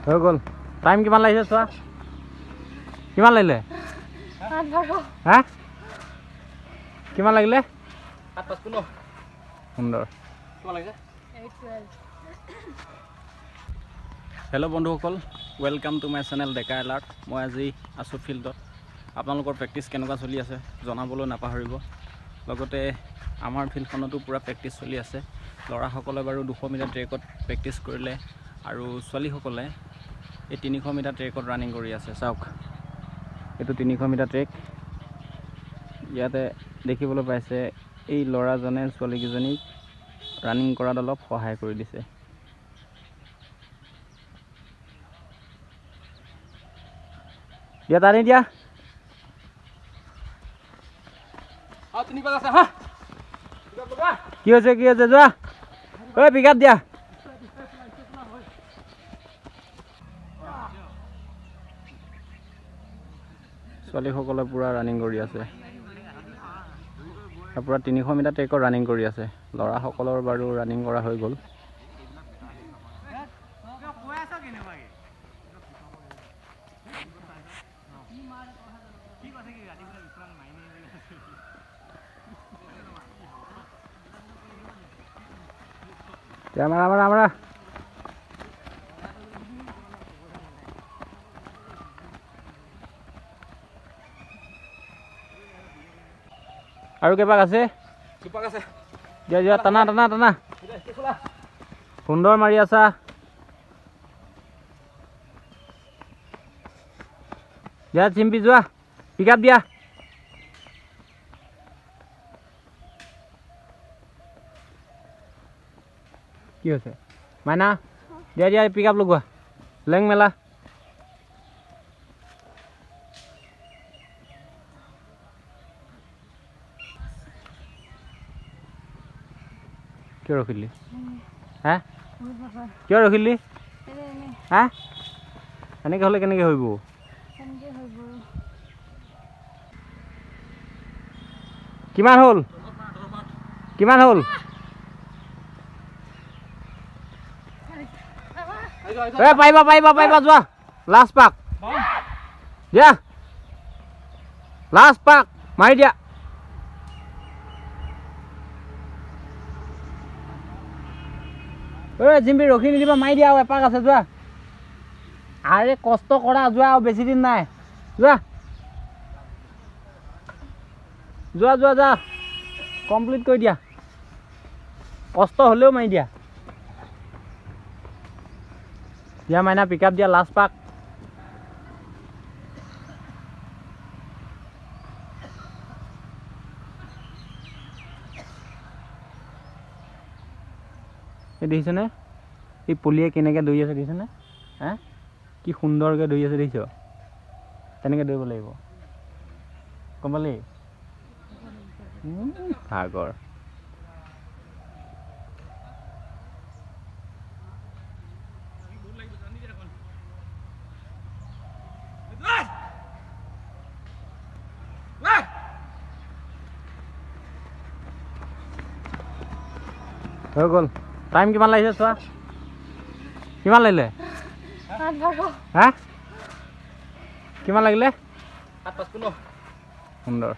হৈ গ'ল টাইম কিমান লাগিছে চোৱা কিমান লাগিলে হা কিমান লাগিলে সুন্দৰ হেল্ল' বন্ধুসকল welcome to my channel Deka alert মই আজি আছোঁ ফিল্ডত আপোনালোকৰ প্ৰেক্টিছ কেনেকুৱা চলি আছে জনাবলৈ নাপাহৰিব লগতে আমাৰ ফিল্ডখনতো পূৰা প্ৰেক্টিছ চলি আছে ল'ৰাসকলে বাৰু 200 মিটাৰ ট্ৰেকত প্ৰেক্টিছ কৰিলে আৰু ছোৱালীসকলে এই 300 মিটাৰ ট্ৰেকত ৰানিং কৰি আছে চাওক এইটো 300 মিটাৰ ট্ৰেক ইয়াতে দেখিবলৈ পাইছে এই ল'ৰাজনে ছোৱালীকেইজনীক ৰানিং কৰাত অলপ সহায় কৰি দিছে দিয়া টানি দিয়া কি হৈছে যোৱা ঐ পিক আপ দিয়া ছোৱালীসকলে পূৰা ৰানিং কৰি আছে পূৰা 300 মিটাৰ ট্ৰেকত ৰানিং কৰি আছে ল'ৰাসকলৰ বাৰু ৰানিং কৰা হৈ গ'ল মাৰা আৰু কেইপাক আছে দিয়া টানা সুন্দৰ মাৰি আছা দিয়া চিম্পি যোৱা পিক আপ দিয়া কি হৈছে মাইনা দিয়া পিক আপ লগোৱা লেং মেলা কিয় ৰখিলি হা কিয় ৰখিলি হা এনেকৈ হ'লে কেনেকৈ হইব কিমান হ'ল পাৰিবা যোৱা লাষ্ট পাক দিয়া লাষ্ট পাক মাৰি দিয়া জিম্পি ৰখি নিদিবা মাৰি দিয়া আৰু এপাক আছে যোৱা আৰে কষ্ট কৰা যোৱা আৰু বেছি দিন নাই যোৱা কমপ্লিট কৰি দিয়া কষ্ট হ'লেও মাৰি দিয়া মাইনা পিক আপ দিয়া লাষ্ট পাক দেখিছনে এই পুলিয়ে কেনেকৈ দৌৰি আছে দেখিছনে হা কি সুন্দৰকৈ দৌৰি আছে দেখিছ তেনেকৈ দৌৰিব লাগিব গম পালি সাগৰ হৈ গ'ল টাইম কিমান লাগিছে চোৱা কিমান লাগিলে হা কিমান লাগিলে সুন্দৰ